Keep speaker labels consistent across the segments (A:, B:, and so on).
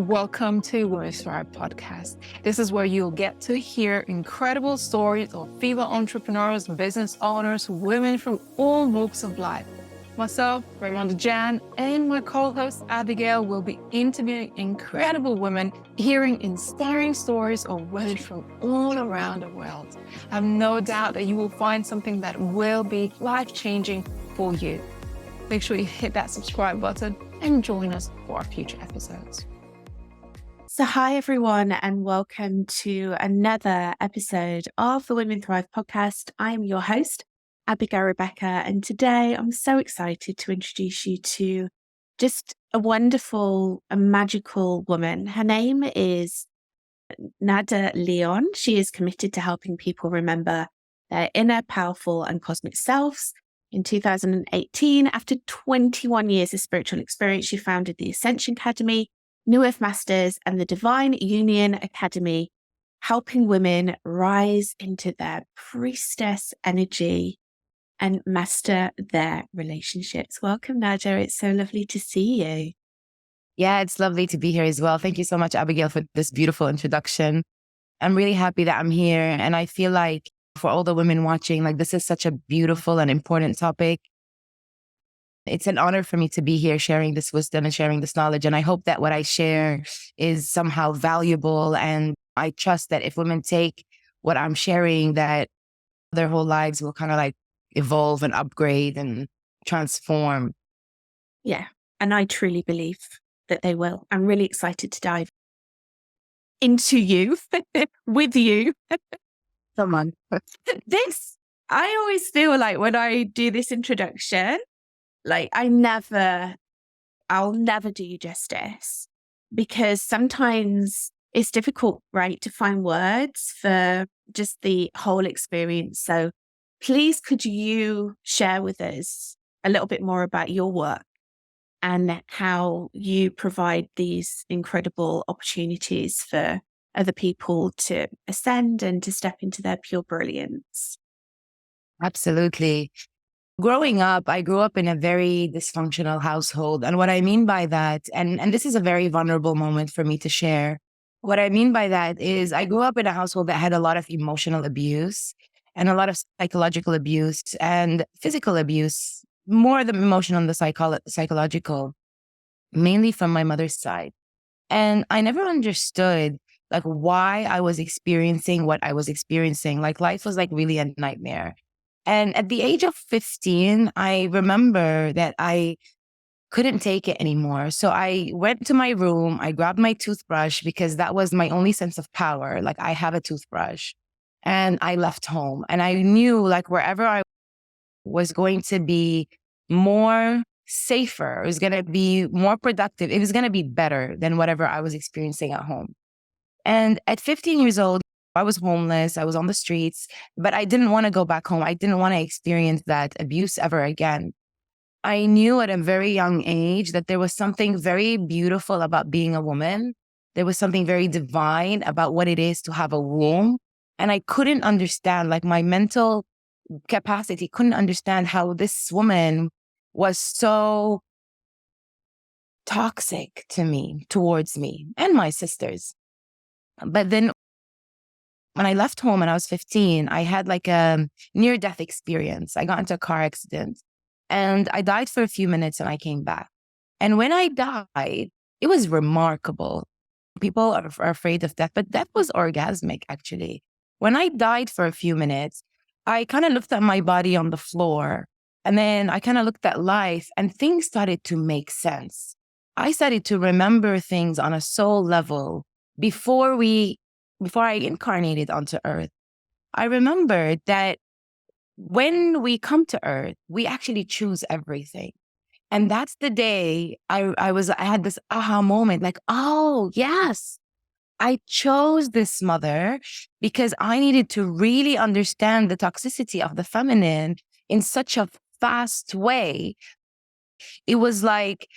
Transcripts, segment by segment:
A: Welcome to Women Thrive podcast. This is where you'll get to hear incredible stories of female entrepreneurs, business owners, women from all walks of life. Myself, Raymond Jan, and my co-host Abigail will be interviewing incredible women, hearing inspiring stories of women from all around the world. I have no doubt that you will find something that will be life-changing for you. Make sure you hit that subscribe button and join us for our future episodes.
B: So hi everyone and welcome to another episode of the Women Thrive podcast. I am your host, Abigail Rebecca, and today I'm so excited to introduce you to just a wonderful and magical woman. Her name is Nada Lyon. She is committed to helping people remember their inner, powerful and cosmic selves. In 2018, after 21 years of spiritual experience, she founded the Ascension Academy, New Earth Masters and the Divine Union Academy, helping women rise into their priestess energy and master their relationships. Welcome, Nada. It's so lovely to see you.
C: Yeah, it's lovely to be here as well. Thank you so much, Abigail, for this beautiful introduction. I'm really happy that I'm here. And I feel like for all the women watching, like this is such a beautiful and important topic. It's an honor for me to be here sharing this wisdom and sharing this knowledge. And I hope that what I share is somehow valuable. And I trust that if women take what I'm sharing, that their whole lives will kind of like evolve and upgrade and transform.
B: Yeah, and I truly believe that they will. I'm really excited to dive into you, with you.
C: Come on.
B: I always feel like when I do this introduction, like I'll never do you justice, because sometimes it's difficult, right, to find words for just the whole experience. So please, could you share with us a little bit more about your work and how you provide these incredible opportunities for other people to ascend and to step into their pure brilliance?
C: Absolutely. Growing up, I grew up in a very dysfunctional household. And what I mean by that, and this is a very vulnerable moment for me to share. What I mean by that is I grew up in a household that had a lot of emotional abuse and a lot of psychological abuse and physical abuse, more the emotional and the psychological, mainly from my mother's side. And I never understood like why I was experiencing what I was experiencing. Like life was like really a nightmare. And at the age of 15, I remember that I couldn't take it anymore. So I went to my room, I grabbed my toothbrush because that was my only sense of power. Like I have a toothbrush, and I left home. And I knew like wherever I was going to be more safer, it was going to be more productive, it was going to be better than whatever I was experiencing at home. And at 15 years old, I was homeless. I was on the streets, but I didn't want to go back home. I didn't want to experience that abuse ever again. I knew at a very young age that there was something very beautiful about being a woman. There was something very divine about what it is to have a womb. And I couldn't understand, like my mental capacity couldn't understand how this woman was so toxic to me, towards me and my sisters. But then when I left home and I was 15, I had like a near-death experience. I got into a car accident and I died for a few minutes and I came back. And when I died, it was remarkable. People are afraid of death, but death was orgasmic, actually. When I died for a few minutes, I kind of looked at my body on the floor and then I kind of looked at life and things started to make sense. I started to remember things on a soul level before I incarnated onto Earth. I remembered that when we come to Earth, we actually choose everything. And that's the day I had this aha moment, like, oh, yes, I chose this mother because I needed to really understand the toxicity of the feminine in such a fast way. It was like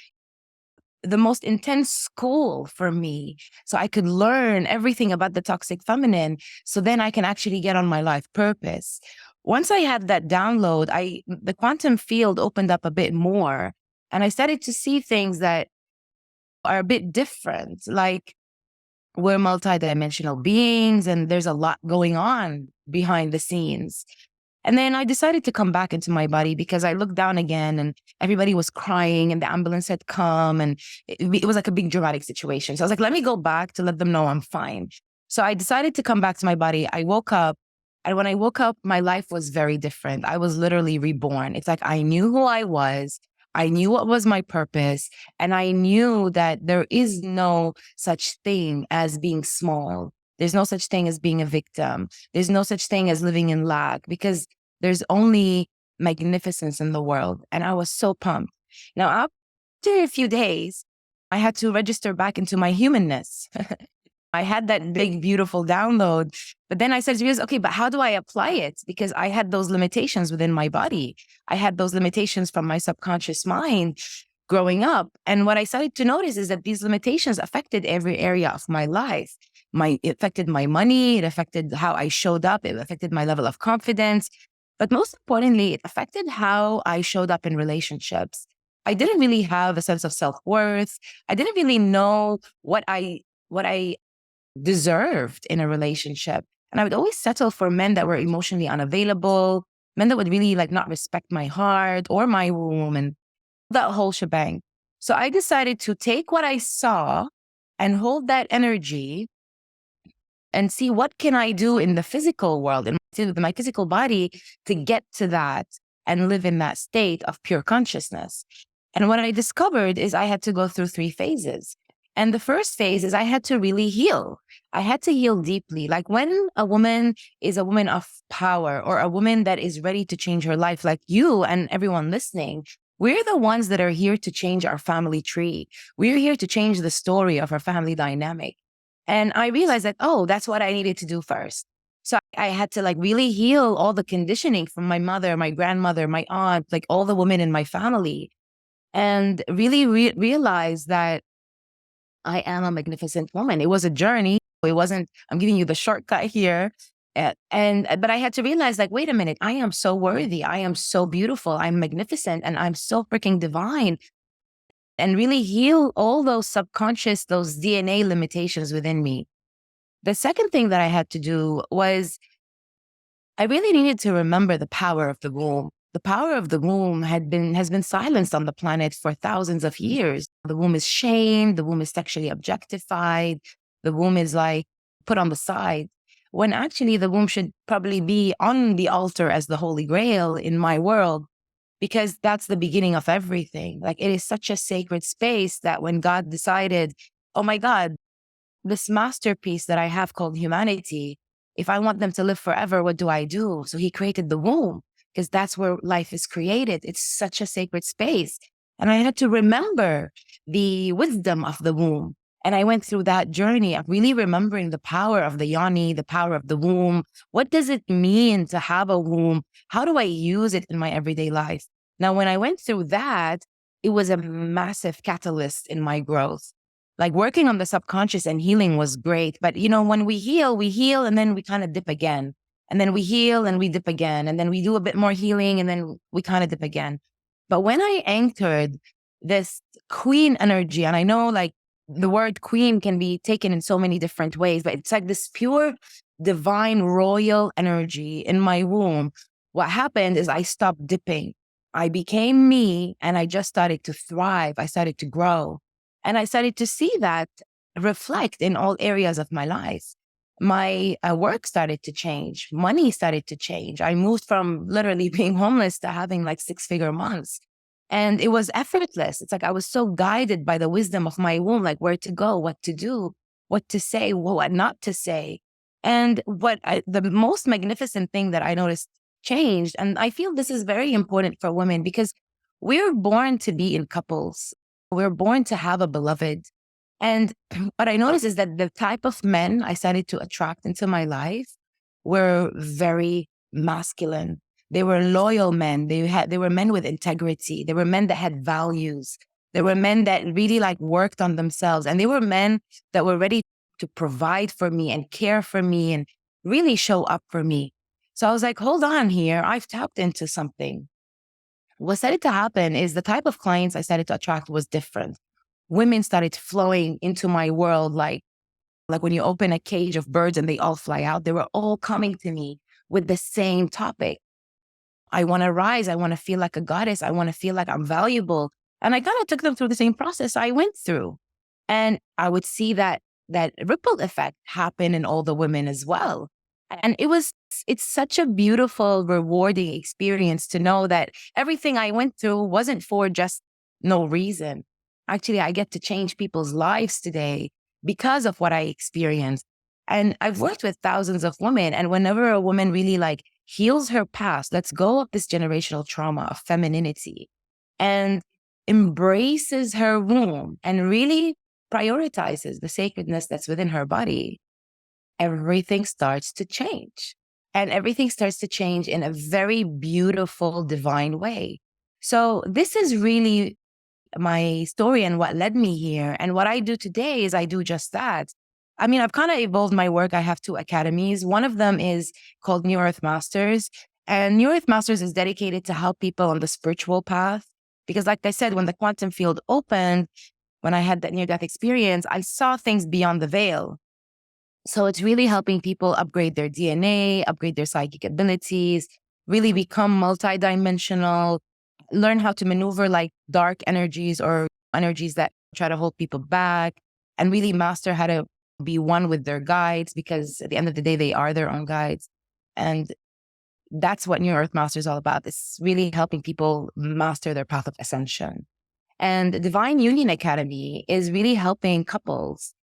C: the most intense school for me. So I could learn everything about the toxic feminine. So then I can actually get on my life purpose. Once I had that download, the quantum field opened up a bit more and I started to see things that are a bit different. Like, we're multidimensional beings and there's a lot going on behind the scenes. And then I decided to come back into my body because I looked down again and everybody was crying and the ambulance had come and it was like a big dramatic situation. So I was like, let me go back to let them know I'm fine. So I decided to come back to my body. I woke up, and when I woke up, my life was very different. I was literally reborn. It's like I knew who I was. I knew what was my purpose. And I knew that there is no such thing as being small. There's no such thing as being a victim. There's no such thing as living in lack, because there's only magnificence in the world. And I was so pumped. Now, after a few days, I had to register back into my humanness. I had that big, beautiful download. But then I said to myself, okay, but how do I apply it? Because I had those limitations within my body. I had those limitations from my subconscious mind growing up. And what I started to notice is that these limitations affected every area of my life. It affected my money. It affected how I showed up. It affected my level of confidence. But most importantly, it affected how I showed up in relationships. I didn't really have a sense of self-worth. I didn't really know what I deserved in a relationship. And I would always settle for men that were emotionally unavailable, men that would really like not respect my heart or my womb and that whole shebang. So I decided to take what I saw and hold that energy and see what can I do in the physical world, in my physical body, to get to that and live in that state of pure consciousness. And what I discovered is I had to go through 3 phases. And the first phase is I had to really heal. I had to heal deeply. Like when a woman is a woman of power or a woman that is ready to change her life, like you and everyone listening, we're the ones that are here to change our family tree. We're here to change the story of our family dynamic. And I realized that, oh, that's what I needed to do first. So I had to like really heal all the conditioning from my mother, my grandmother, my aunt, like all the women in my family, and really realize that I am a magnificent woman. It was a journey. It wasn't, I'm giving you the shortcut here. But I had to realize like, wait a minute, I am so worthy. I am so beautiful. I'm magnificent and I'm so freaking divine. And really heal all those subconscious, those DNA limitations within me. The second thing that I had to do was I really needed to remember the power of the womb. The power of the womb has been silenced on the planet for thousands of years. The womb is shamed. The womb is sexually objectified. The womb is like put on the side, when actually the womb should probably be on the altar as the Holy Grail in my world, because that's the beginning of everything. Like it is such a sacred space that when God decided, oh my God, this masterpiece that I have called humanity, if I want them to live forever, what do I do? So he created the womb, because that's where life is created. It's such a sacred space. And I had to remember the wisdom of the womb. And I went through that journey of really remembering the power of the yoni, the power of the womb. What does it mean to have a womb? How do I use it in my everyday life? Now, when I went through that, it was a massive catalyst in my growth. Like working on the subconscious and healing was great. But, you know, when we heal and then we kind of dip again. And then we heal and we dip again. And then we do a bit more healing and then we kind of dip again. But when I anchored this queen energy, and I know like the word queen can be taken in so many different ways, but it's like this pure divine royal energy in my womb. What happened is I stopped dipping. I became me and I just started to thrive. I started to grow. And I started to see that reflect in all areas of my life. My work started to change. Money started to change. I moved from literally being homeless to having like 6-figure months. And it was effortless. It's like I was so guided by the wisdom of my womb, like where to go, what to do, what to say, what not to say. And the most magnificent thing that I noticed changed, and I feel this is very important for women because we're born to be in couples. We're born to have a beloved. And what I noticed is that the type of men I started to attract into my life were very masculine. They were loyal men. They were men with integrity. They were men that had values. They were men that really like worked on themselves. And they were men that were ready to provide for me and care for me and really show up for me. So I was like, hold on here. I've tapped into something. What started to happen is the type of clients I started to attract was different. women started flowing into my world like when you open a cage of birds and they all fly out. They were all coming to me with the same topic. I want to rise. I want to feel like a goddess. I want to feel like I'm valuable. And I kind of took them through the same process I went through. And I would see that ripple effect happen in all the women as well. And it's such a beautiful, rewarding experience to know that everything I went through wasn't for just no reason. Actually, I get to change people's lives today because of what I experienced. And I've worked with thousands of women. And whenever a woman really like heals her past, lets go of this generational trauma of femininity and embraces her womb and really prioritizes the sacredness that's within her body, everything starts to change. And everything starts to change in a very beautiful, divine way. So this is really my story and what led me here. And what I do today is I do just that. I mean, I've kind of evolved my work. I have 2 academies. One of them is called New Earth Masters. And New Earth Masters is dedicated to help people on the spiritual path. Because like I said, when the quantum field opened, when I had that near-death experience, I saw things beyond the veil. So it's really helping people upgrade their DNA, upgrade their psychic abilities, really become multidimensional, learn how to maneuver like dark energies or energies that try to hold people back, and really master how to be one with their guides, because at the end of the day, they are their own guides. And that's what New Earth Master is all about. It's really helping people master their path of ascension. And Divine Union Academy is really helping couples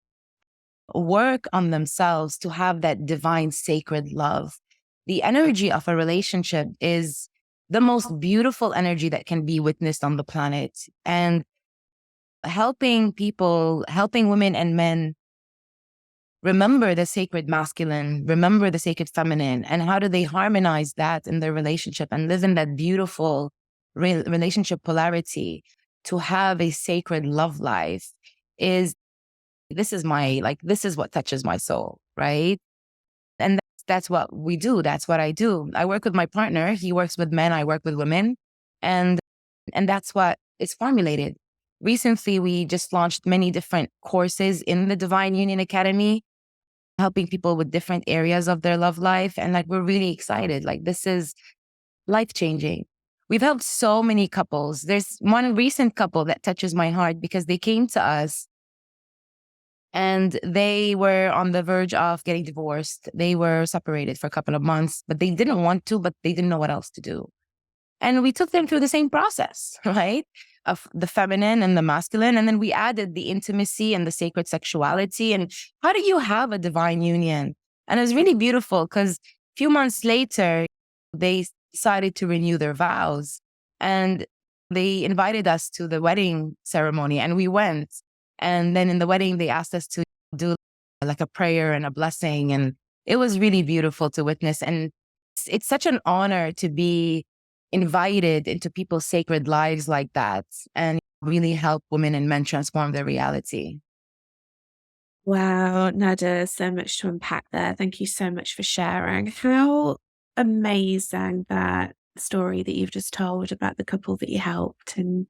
C: work on themselves to have that divine sacred love. The energy of a relationship is the most beautiful energy that can be witnessed on the planet. And helping people, helping women and men remember the sacred masculine, remember the sacred feminine, and how do they harmonize that in their relationship and live in that beautiful relationship polarity to have a sacred love life is, this is what touches my soul, right? And that's what we do. That's what I do. I work with my partner. He works with men. I work with women. And that's what is formulated. Recently, we just launched many different courses in the Divine Union Academy, helping people with different areas of their love life. And like, we're really excited. Like, this is life-changing. We've helped so many couples. There's one recent couple that touches my heart because they came to us and they were on the verge of getting divorced. They were separated for a couple of months, but they didn't want to, but they didn't know what else to do. And we took them through the same process, right? Of the feminine and the masculine. And then we added the intimacy and the sacred sexuality. And how do you have a divine union? And it was really beautiful because a few months later, they decided to renew their vows. And they invited us to the wedding ceremony and we went. And then in the wedding, they asked us to do like a prayer and a blessing. And it was really beautiful to witness. And it's such an honor to be invited into people's sacred lives like that and really help women and men transform their reality.
B: Wow, Nada, so much to unpack there. Thank you so much for sharing. How amazing that story that you've just told about the couple that you helped and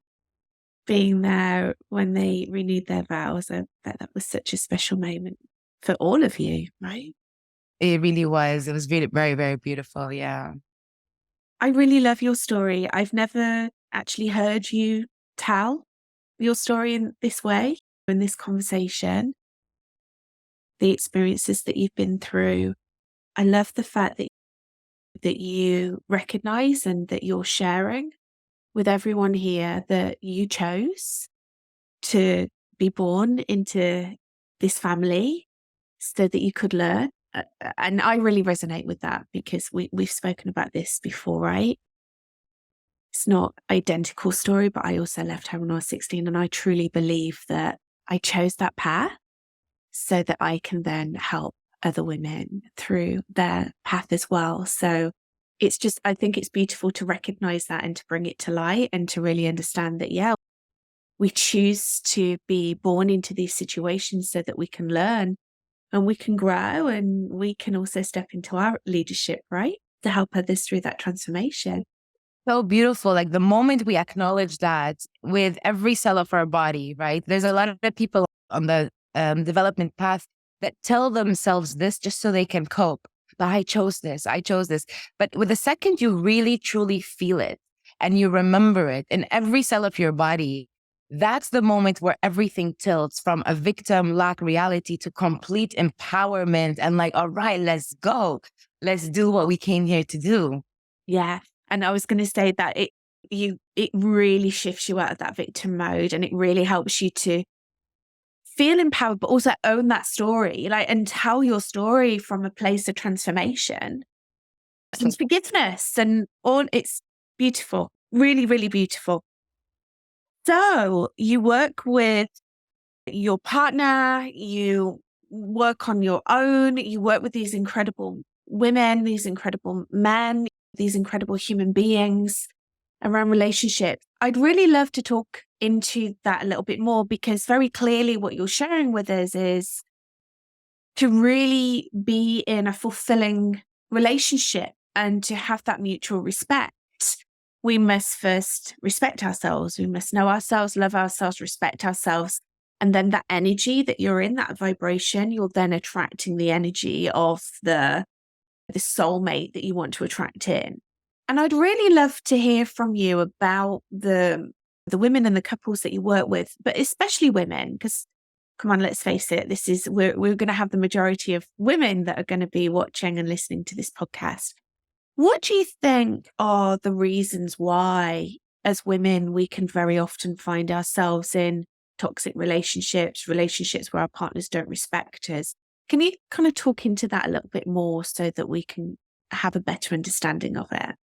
B: being there when they renewed their vows. I bet that was such a special moment for all of you, right?
C: It really was. It was really very, very beautiful. Yeah.
B: I really love your story. I've never actually heard you tell your story in this way, in this conversation, the experiences that you've been through. I love the fact that you recognize and that you're sharing with everyone here that you chose to be born into this family so that you could learn. And I really resonate with that because we've spoken about this before, right? It's not identical story, but I also left home when I was 16. And I truly believe that I chose that path so that I can then help other women through their path as well. So it's just, I think it's beautiful to recognize that and to bring it to light and to really understand that, yeah, we choose to be born into these situations so that we can learn and we can grow and we can also step into our leadership, right? To help others through that transformation.
C: So beautiful. Like the moment we acknowledge that with every cell of our body, right? There's a lot of people on the development path that tell themselves this just so they can cope. But I chose this. I chose this. But with the second you really truly feel it and you remember it in every cell of your body, that's the moment where everything tilts from a victim lack reality to complete empowerment and like, all right, let's go. Let's do what we came here to do.
B: Yeah. And I was going to say that it really shifts you out of that victim mode, and it really helps you to feel empowered, but also own that story, like, and tell your story from a place of transformation and forgiveness and all. It's beautiful, really, really beautiful. So you work with your partner, you work on your own, you work with these incredible women, these incredible men, these incredible human beings around relationships. I'd really love to talk into that a little bit more, because very clearly what you're sharing with us is to really be in a fulfilling relationship and to have that mutual respect. We must first respect ourselves. We must know ourselves, love ourselves, respect ourselves. And then that energy that you're in, that vibration, you're then attracting the energy of the soulmate that you want to attract in. And I'd really love to hear from you about the women and the couples that you work with, but especially women, because come on, let's face it, we're going to have the majority of women that are going to be watching and listening to this podcast. What do you think are the reasons why, as women, we can very often find ourselves in toxic relationships where our partners don't respect us? Can you kind of talk into that a little bit more so that we can have a better understanding of it?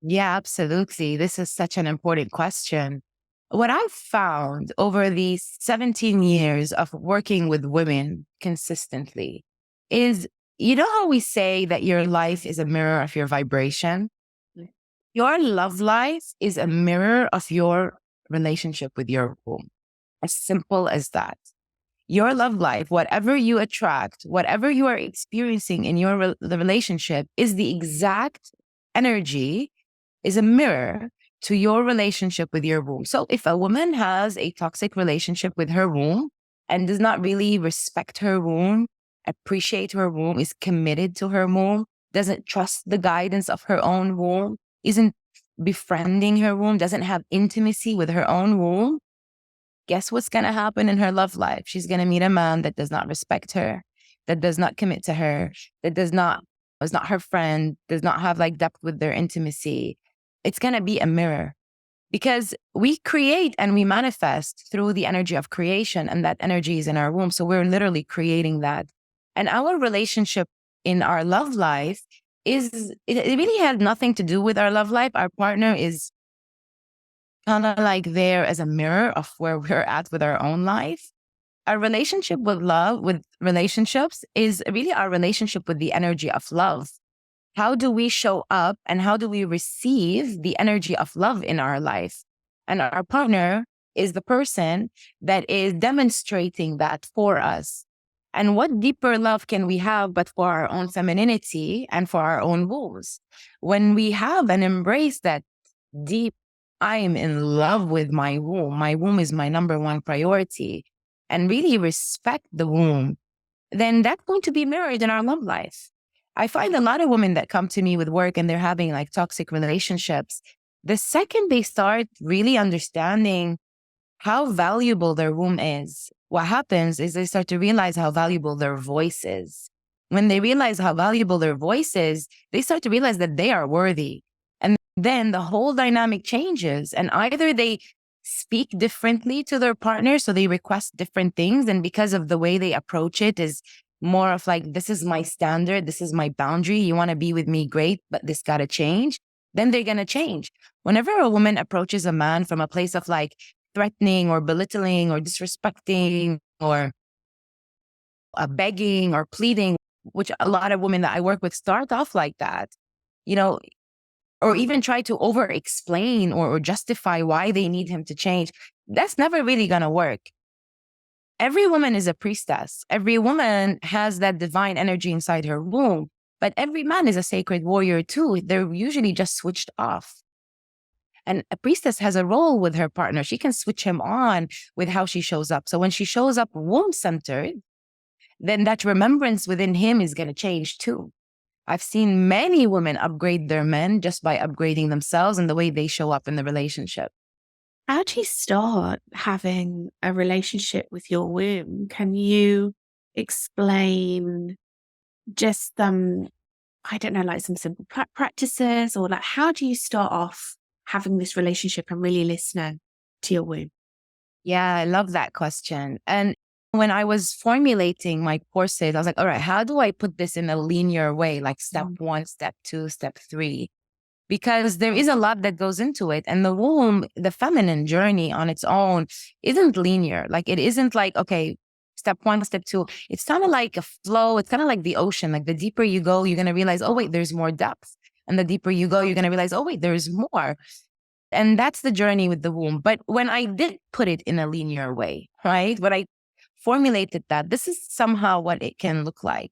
C: Yeah, absolutely. This is such an important question. What I've found over these 17 years of working with women consistently is, you know how we say that your life is a mirror of your vibration? Your love life is a mirror of your relationship with your womb. As simple as that. Your love life, whatever you attract, whatever you are experiencing in your the relationship is the exact energy, is a mirror to your relationship with your womb. So if a woman has a toxic relationship with her womb and does not really respect her womb, appreciate her womb, is committed to her womb, doesn't trust the guidance of her own womb, isn't befriending her womb, doesn't have intimacy with her own womb, guess what's going to happen in her love life? She's going to meet a man that does not respect her, that does not commit to her, that is not her friend, does not have like depth with their intimacy. It's going to be a mirror, because we create and we manifest through the energy of creation, and that energy is in our womb. So we're literally creating that. And our relationship in our love life it really had nothing to do with our love life. Our partner is kind of like there as a mirror of where we're at with our own life. Our relationship with love, with relationships, is really our relationship with the energy of love. How do we show up and how do we receive the energy of love in our life? And our partner is the person that is demonstrating that for us. And what deeper love can we have but for our own femininity and for our own wombs? When we have and embrace that deep, I am in love with my womb is my number one priority, and really respect the womb, then that's going to be mirrored in our love life. I find a lot of women that come to me with work and they're having like toxic relationships. The second they start really understanding how valuable their womb is, what happens is they start to realize how valuable their voice is. When they realize how valuable their voice is, they start to realize that they are worthy. And then the whole dynamic changes, and either they speak differently to their partner, so they request different things. And because of the way they approach it is more of like, this is my standard, this is my boundary. You want to be with me, great, but this got to change. Then they're going to change. Whenever a woman approaches a man from a place of like threatening or belittling or disrespecting or begging or pleading, which a lot of women that I work with start off like that, you know, or even try to over explain or justify why they need him to change, that's never really going to work. Every woman is a priestess. Every woman has that divine energy inside her womb, but every man is a sacred warrior too. They're usually just switched off. And a priestess has a role with her partner. She can switch him on with how she shows up. So when she shows up womb-centered, then that remembrance within him is going to change too. I've seen many women upgrade their men just by upgrading themselves and the way they show up in the relationship.
B: How do you start having a relationship with your womb? Can you explain just some, I don't know, like some simple practices, or like how do you start off having this relationship and really listening to your womb?
C: Yeah, I love that question. And when I was formulating my courses, I was like, all right, how do I put this in a linear way? Like step 1, step 2, step 3. Because there is a lot that goes into it. And the womb, the feminine journey on its own isn't linear. Like it isn't like, okay, step 1, step 2. It's kind of like a flow. It's kind of like the ocean. Like the deeper you go, you're going to realize, oh, wait, there's more depth. And the deeper you go, you're going to realize, oh, wait, there's more. And that's the journey with the womb. But when I did put it in a linear way, right? When I formulated that, this is somehow what it can look like.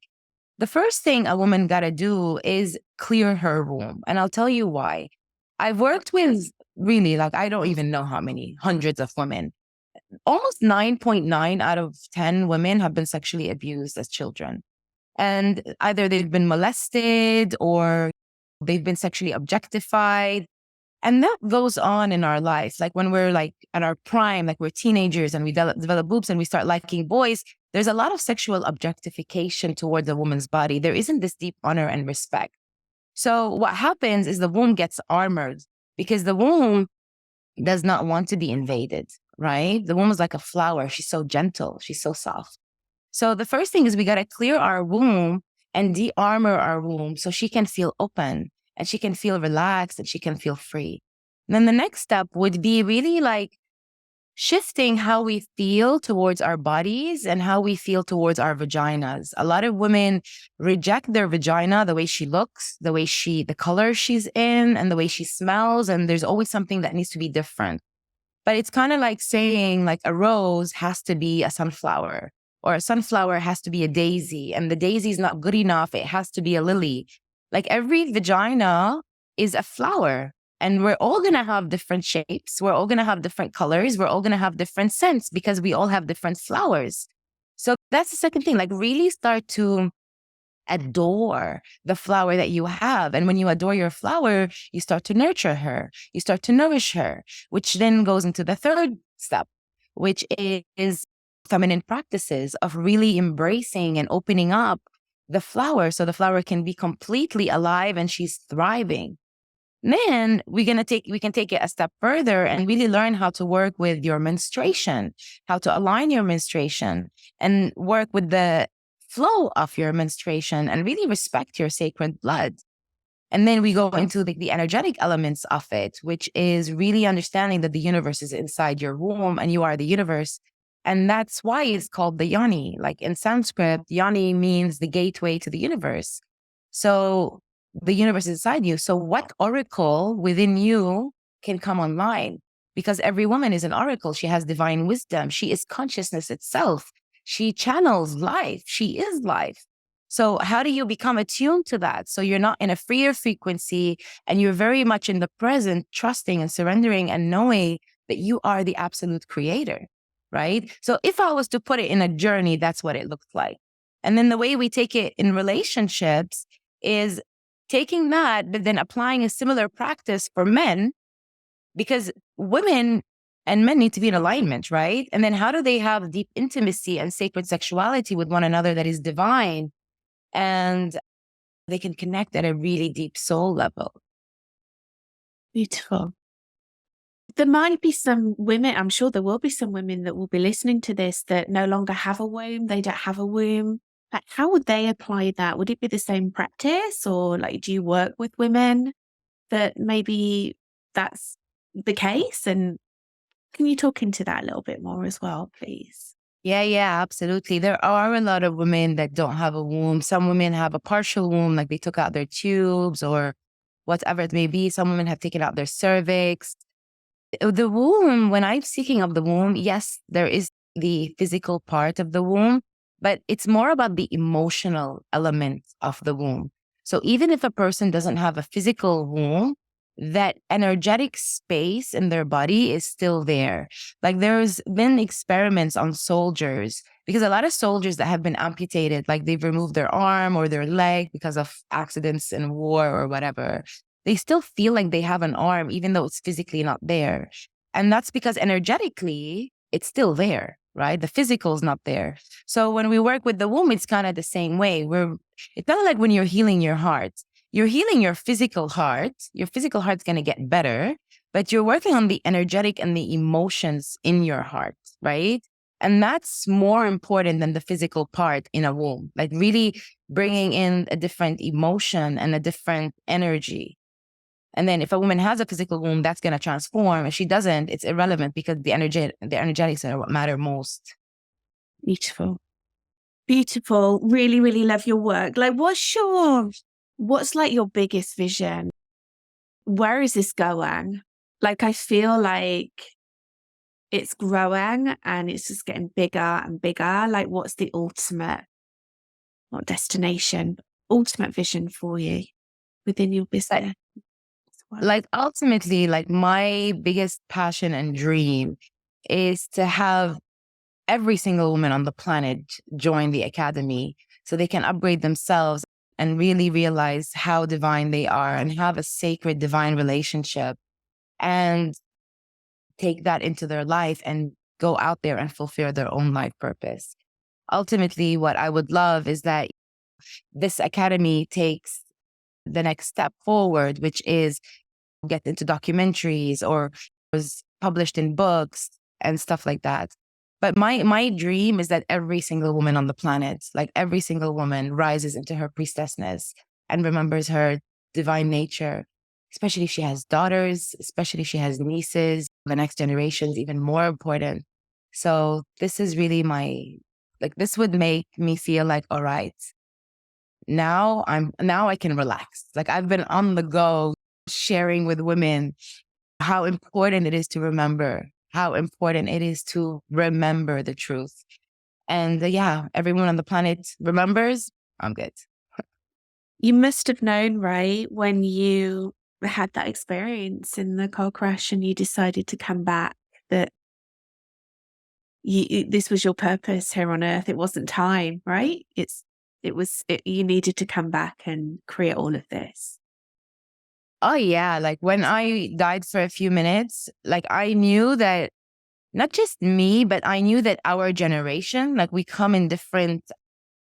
C: The first thing a woman got to do is clear her womb. And I'll tell you why. I've worked with really, like, I don't even know how many, hundreds of women. Almost 9.9 out of 10 women have been sexually abused as children. And either they've been molested or they've been sexually objectified. And that goes on in our life. Like when we're like at our prime, like we're teenagers and we develop boobs and we start liking boys, there's a lot of sexual objectification towards a woman's body. There isn't this deep honor and respect. So what happens is the womb gets armored because the womb does not want to be invaded, right? The womb is like a flower. She's so gentle. She's so soft. So the first thing is we got to clear our womb and de-armor our womb so she can feel open and she can feel relaxed and she can feel free. And then the next step would be really like shifting how we feel towards our bodies and how we feel towards our vaginas. A lot of women reject their vagina, the way she looks, the color she's in, and the way she smells. And there's always something that needs to be different. But it's kind of like saying like a rose has to be a sunflower or a sunflower has to be a daisy and the daisy is not good enough. It has to be a lily. Like every vagina is a flower. And we're all going to have different shapes. We're all going to have different colors. We're all going to have different scents because we all have different flowers. So that's the second thing, like really start to adore the flower that you have. And when you adore your flower, you start to nurture her. You start to nourish her, which then goes into the third step, which is feminine practices of really embracing and opening up the flower so the flower can be completely alive and she's thriving. Then we can take it a step further and really learn how to work with your menstruation, how to align your menstruation and work with the flow of your menstruation and really respect your sacred blood. And then we go into the energetic elements of it, which is really understanding that the universe is inside your womb and you are the universe. And that's why it's called the yoni. Like in Sanskrit, yoni means the gateway to the universe. So the universe is inside you. So what oracle within you can come online? Because every woman is an oracle. She has divine wisdom. She is consciousness itself. She channels life. She is life. So how do you become attuned to that? So you're not in a freer frequency and you're very much in the present, trusting and surrendering and knowing that you are the absolute creator, right? So if I was to put it in a journey, that's what it looks like. And then the way we take it in relationships is taking that, but then applying a similar practice for men, because women and men need to be in alignment, right? And then how do they have deep intimacy and sacred sexuality with one another that is divine and they can connect at a really deep soul level?
B: Beautiful. There might be some women, I'm sure there will be some women that will be listening to this that no longer have a womb. They don't have a womb. Like, how would they apply that? Would it be the same practice, or like, do you work with women that maybe that's the case? And can you talk into that a little bit more as well, please?
C: Yeah, absolutely. There are a lot of women that don't have a womb. Some women have a partial womb, like they took out their tubes or whatever it may be. Some women have taken out their cervix. The womb, when I'm speaking of the womb, yes, there is the physical part of the womb, but it's more about the emotional element of the womb. So even if a person doesn't have a physical womb, that energetic space in their body is still there. Like there's been experiments on soldiers, because a lot of soldiers that have been amputated, like they've removed their arm or their leg because of accidents in war or whatever, they still feel like they have an arm, even though it's physically not there. And that's because energetically, it's still there, right? The physical is not there. So when we work with the womb, it's kind of the same way. It's kind of like when you're healing your heart. You're healing your physical heart. Your physical heart's going to get better, but you're working on the energetic and the emotions in your heart, right? And that's more important than the physical part in a womb, like really bringing in a different emotion and a different energy. And then if a woman has a physical womb, that's going to transform. If she doesn't, it's irrelevant, because the energetics are what matter most.
B: Beautiful. Beautiful. Really, really love your work. Like, what's like your biggest vision? Where is this going? Like, I feel like it's growing and it's just getting bigger and bigger. Like, what's the ultimate, not destination, ultimate vision for you within your business?
C: Like ultimately, like my biggest passion and dream is to have every single woman on the planet join the academy so they can upgrade themselves and really realize how divine they are and have a sacred divine relationship and take that into their life and go out there and fulfill their own life purpose. Ultimately, what I would love is that this academy takes the next step forward, which is get into documentaries or was published in books and stuff like that. But my dream is that every single woman on the planet, like every single woman, rises into her priestessness and remembers her divine nature, especially if she has daughters, especially if she has nieces. The next generation is even more important. So this is really this would make me feel like, all right, now I can relax. Like I've been on the go sharing with women how important it is to remember, how important it is to remember the truth. And everyone on the planet remembers, I'm good.
B: You must have known, right, when you had that experience in the car crash and you decided to come back, that this was your purpose here on earth. It wasn't time, right? You needed to come back and create all of this.
C: Oh yeah, like when I died for a few minutes, like I knew that not just me, but I knew that our generation, like we come in different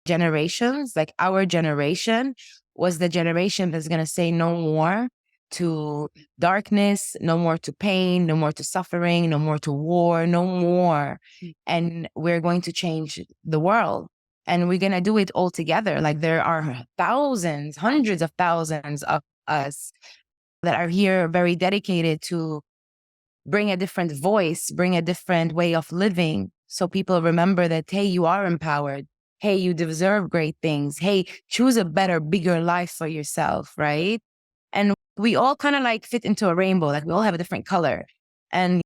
C: generations, like our generation was the generation that's going to say no more to darkness, no more to pain, no more to suffering, no more to war, no more. And we're going to change the world. And we're going to do it all together. Like there are thousands, hundreds of thousands of us that are here very dedicated to bring a different voice, bring a different way of living. So people remember that, hey, you are empowered. Hey, you deserve great things. Hey, choose a better, bigger life for yourself, right? And we all kind of like fit into a rainbow. Like we all have a different color. And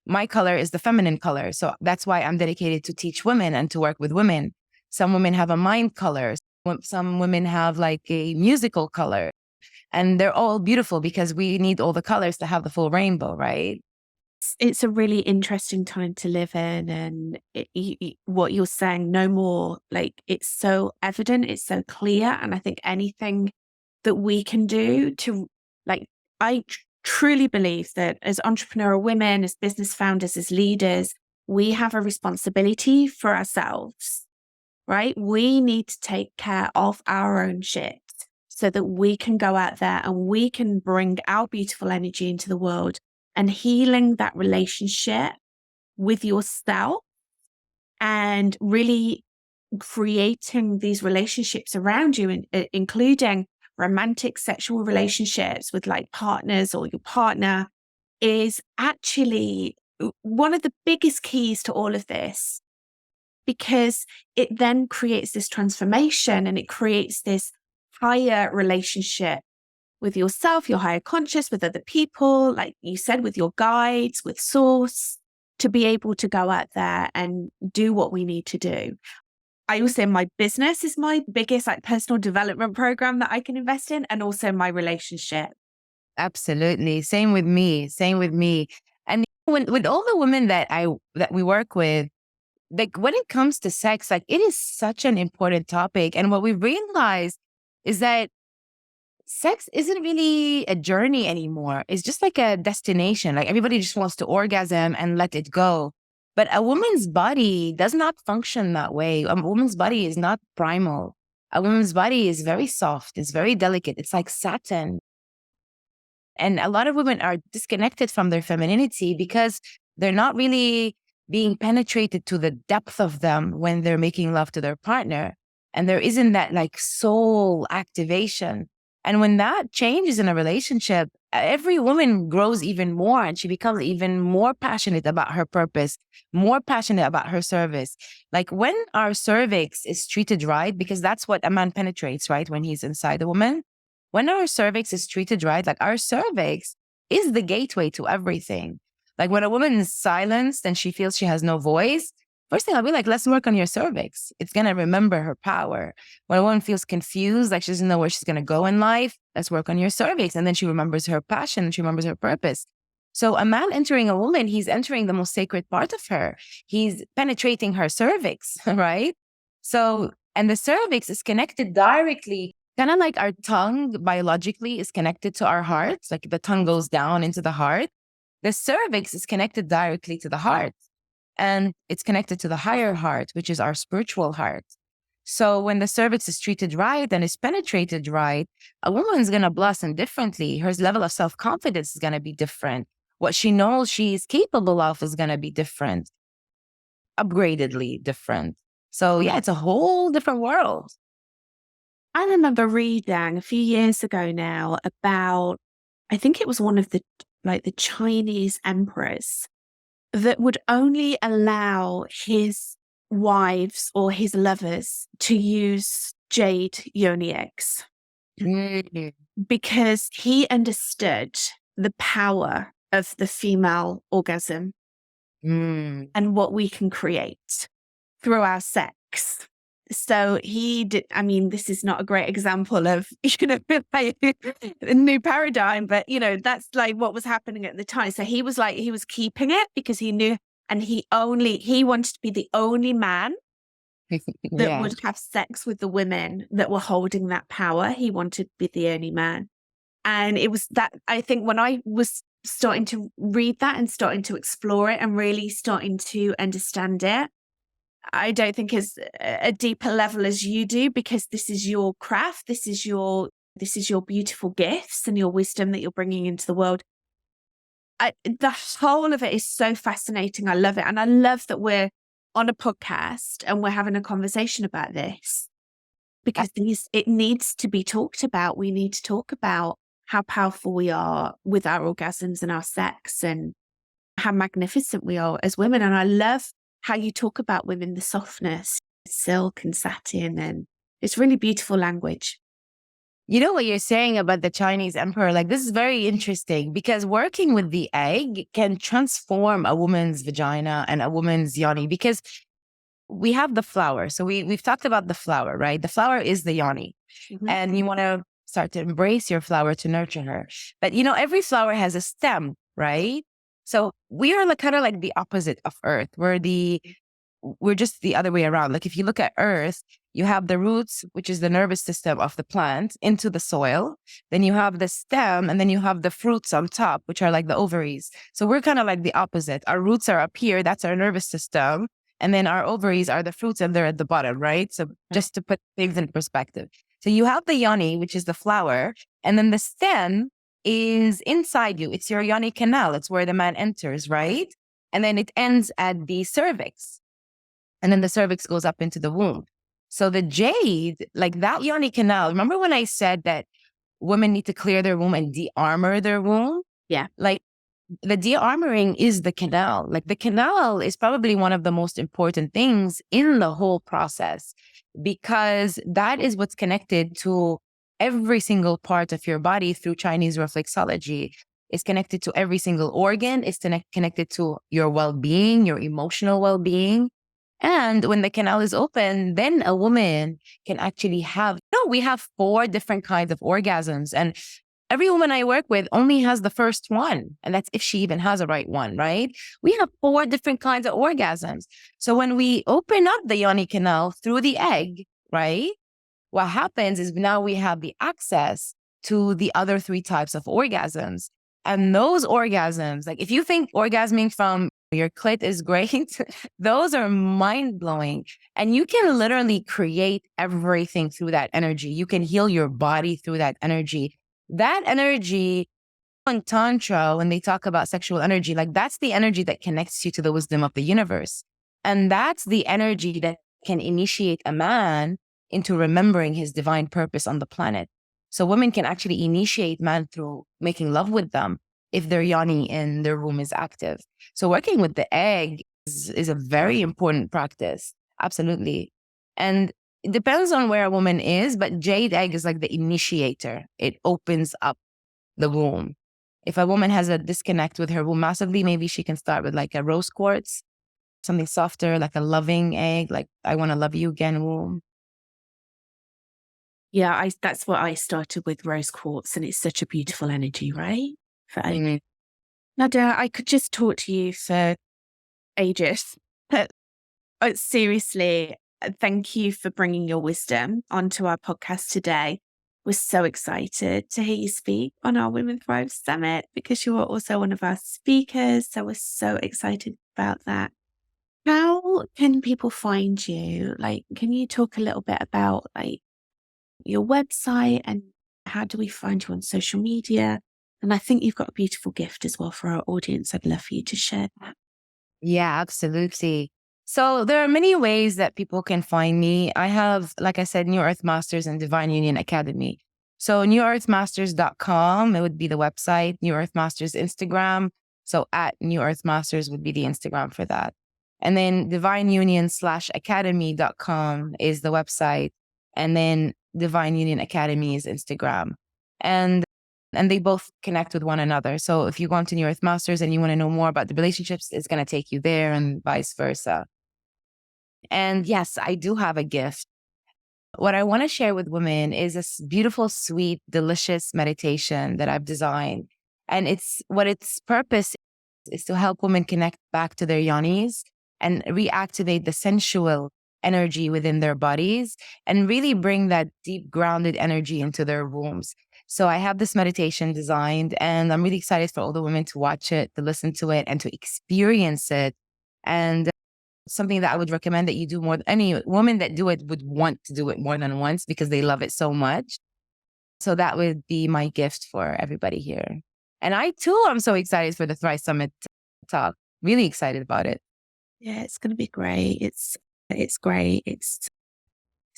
C: my color is the feminine color. So that's why I'm dedicated to teach women and to work with women. Some women have a mind color. Some women have like a musical color. And they're all beautiful because we need all the colors to have the full rainbow, right?
B: It's a really interesting time to live in. And what you're saying, no more, like it's so evident, it's so clear. And I think anything that we can do to, like, I truly believe that as entrepreneurial women, as business founders, as leaders, we have a responsibility for ourselves, right? We need to take care of our own shit so that we can go out there and we can bring our beautiful energy into the world, and healing that relationship with yourself and really creating these relationships around you, including romantic sexual relationships with like partners or your partner, is actually one of the biggest keys to all of this, because it then creates this transformation and it creates this higher relationship with yourself, your higher conscious, with other people, like you said, with your guides, with source, to be able to go out there and do what we need to do. I also, my business is my biggest like personal development program that I can invest in, and also my relationship.
C: Absolutely. Same with me. Same with me. And when with all the women that we work with, like when it comes to sex, like it is such an important topic. And what we realize is that sex isn't really a journey anymore. It's just like a destination. Like everybody just wants to orgasm and let it go. But a woman's body does not function that way. A woman's body is not primal. A woman's body is very soft. It's very delicate. It's like satin. And a lot of women are disconnected from their femininity because they're not really being penetrated to the depth of them when they're making love to their partner. And there isn't that like soul activation. And when that changes in a relationship, every woman grows even more and she becomes even more passionate about her purpose, more passionate about her service. Like when our cervix is treated right, because that's what a man penetrates, right? When he's inside a woman. When our cervix is treated right, like our cervix is the gateway to everything. Like when a woman is silenced and she feels she has no voice, first thing I'll be like, let's work on your cervix. It's going to remember her power. When a woman feels confused, like she doesn't know where she's going to go in life, let's work on your cervix. And then she remembers her passion, she remembers her purpose. So a man entering a woman, he's entering the most sacred part of her. He's penetrating her cervix, right? So, and the cervix is connected directly, kind of like our tongue biologically is connected to our hearts, like the tongue goes down into the heart. The cervix is connected directly to the heart. And it's connected to the higher heart, which is our spiritual heart. So when the cervix is treated right and is penetrated right, a woman's going to blossom differently. Her level of self-confidence is going to be different. What she knows she is capable of is going to be different, upgradedly different. So yeah, it's a whole different world.
B: I remember reading a few years ago now about, I think it was one of the Chinese emperors that would only allow his wives or his lovers to use jade yoni eggs because he understood the power of the female orgasm and what we can create through our sex. So he did, I mean, this is not a great example of, like a new paradigm, but, that's like what was happening at the time. So he was keeping it because he knew, and he wanted to be the only man that would have sex with the women that were holding that power. He wanted to be the only man. And it was that, I think when I was starting to read that and starting to explore it and really starting to understand it, I don't think as a deeper level as you do, because this is your craft. This is your beautiful gifts and your wisdom that you're bringing into the world. The whole of it is so fascinating. I love it. And I love that we're on a podcast and we're having a conversation about this because it needs to be talked about. We need to talk about how powerful we are with our orgasms and our sex and how magnificent we are as women. And I love how you talk about women, the softness, silk and satin, and it's really beautiful language.
C: You know what you're saying about the Chinese emperor? Like, this is very interesting because working with the egg can transform a woman's vagina and a woman's yoni, because we have the flower. So we've talked about the flower, right? The flower is the yoni. Mm-hmm. And you want to start to embrace your flower to nurture her. But, every flower has a stem, right? So we are kind of like the opposite of Earth. We're just the other way around. Like if you look at Earth, you have the roots, which is the nervous system of the plant, into the soil. Then you have the stem, and then you have the fruits on top, which are like the ovaries. So we're kind of like the opposite. Our roots are up here. That's our nervous system. And then our ovaries are the fruits, and they're at the bottom, right? So just to put things in perspective. So you have the yoni, which is the flower, and then the stem is inside you. It's your yoni canal. It's where the man enters, right? And then it ends at the cervix. And then the cervix goes up into the womb. So the jade, like that yoni canal, remember when I said that women need to clear their womb and de-armor their womb?
B: Yeah.
C: Like the de-armoring is the canal. Like the canal is probably one of the most important things in the whole process, because that is what's connected to every single part of your body through Chinese reflexology. It's connected to every single organ. It's connected to your well-being, your emotional well-being. And when the canal is open, then a woman can actually have, we have 4 different kinds of orgasms. And every woman I work with only has the first one. And that's if she even has a right one, right? We have 4 different kinds of orgasms. So when we open up the yoni canal through the egg, right? What happens is now we have the access to the other 3 types of orgasms. And those orgasms, like if you think orgasming from your clit is great, those are mind blowing. And you can literally create everything through that energy. You can heal your body through that energy. That energy in Tantra, when they talk about sexual energy, like that's the energy that connects you to the wisdom of the universe. And that's the energy that can initiate a man into remembering his divine purpose on the planet. So women can actually initiate men through making love with them if their yoni in their womb is active. So working with the egg is a very important practice. Absolutely. And it depends on where a woman is, but jade egg is like the initiator. It opens up the womb. If a woman has a disconnect with her womb massively, maybe she can start with like a rose quartz, something softer, like a loving egg, like I want to love you again womb.
B: Yeah, that's what I started with, rose quartz, and it's such a beautiful energy, right?
C: Mm-hmm.
B: Nada, I could just talk to you for ages. But seriously, thank you for bringing your wisdom onto our podcast today. We're so excited to hear you speak on our Women Thrive Summit because you are also one of our speakers. So we're so excited about that. How can people find you? Like, can you talk a little bit about like your website and how do we find you on social media? And I think you've got a beautiful gift as well for our audience. I'd love for you to share that.
C: Yeah, absolutely. So there are many ways that people can find me. I have, like I said, New Earth Masters and Divine Union Academy. So newearthmasters.com, it would be the website. New Earth Masters Instagram. So at New Earth Masters would be the Instagram for that. And then divineunion/academy.com is the website. And then Divine Union Academy is Instagram. And they both connect with one another. So if you go into New Earth Masters and you want to know more about the relationships, it's going to take you there and vice versa. And yes, I do have a gift. What I want to share with women is this beautiful, sweet, delicious meditation that I've designed. And its purpose is to help women connect back to their yonis and reactivate the sensual energy within their bodies and really bring that deep grounded energy into their wombs. So I have this meditation designed and I'm really excited for all the women to watch it, to listen to it and to experience it. And something that I would recommend that you do more. Any woman that do it would want to do it more than once because they love it so much. So that would be my gift for everybody here. And I too, I'm so excited for the Thrive Summit talk. Really excited about it.
B: Yeah, it's going to be great. It's great. It's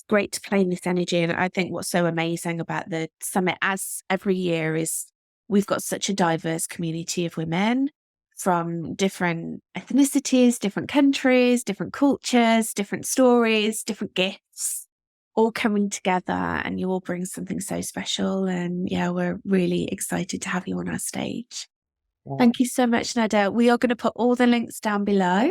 B: great to play in this energy. And I think what's so amazing about the summit, as every year, is we've got such a diverse community of women from different ethnicities, different countries, different cultures, different stories, different gifts, all coming together, and you all bring something so special. And yeah, we're really excited to have you on our stage. Thank you so much, Nada. We are going to put all the links down below.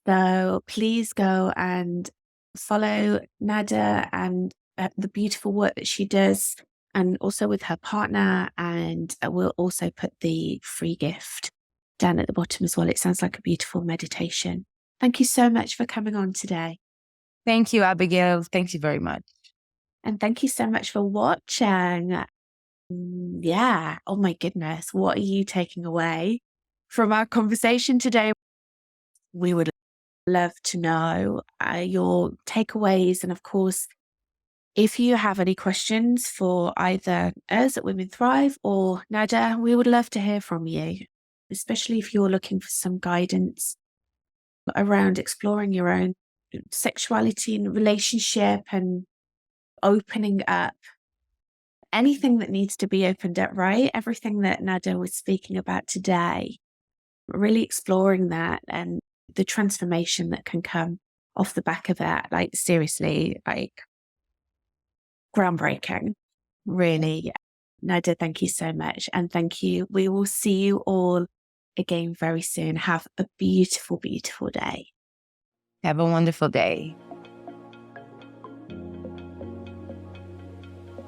B: So please go and follow Nada and the beautiful work that she does, and also with her partner. And we'll also put the free gift down at the bottom as well. It sounds like a beautiful meditation. Thank you so much for coming on today.
C: Thank you, Abigail. Thank you very much.
B: And thank you so much for watching. Yeah. Oh my goodness. What are you taking away from our conversation today? We would love to know your takeaways. And of course, if you have any questions for either us at Women Thrive or Nada, we would love to hear from you, especially if you're looking for some guidance around exploring your own sexuality and relationship and opening up. Anything that needs to be opened up, right? Everything that Nada was speaking about today, really exploring that and the transformation that can come off the back of that. Like, seriously, like groundbreaking. Really. Nada, thank you so much. And thank you. We will see you all again very soon. Have a beautiful, beautiful day.
C: Have a wonderful day.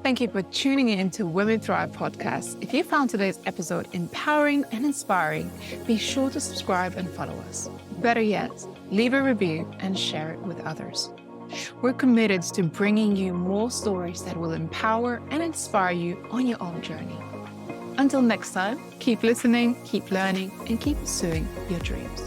A: Thank you for tuning in to Women Thrive podcast. If you found today's episode empowering and inspiring, be sure to subscribe and follow us. Better yet, leave a review and share it with others. We're committed to bringing you more stories that will empower and inspire you on your own journey. Until next time, keep listening, keep learning, and keep pursuing your dreams.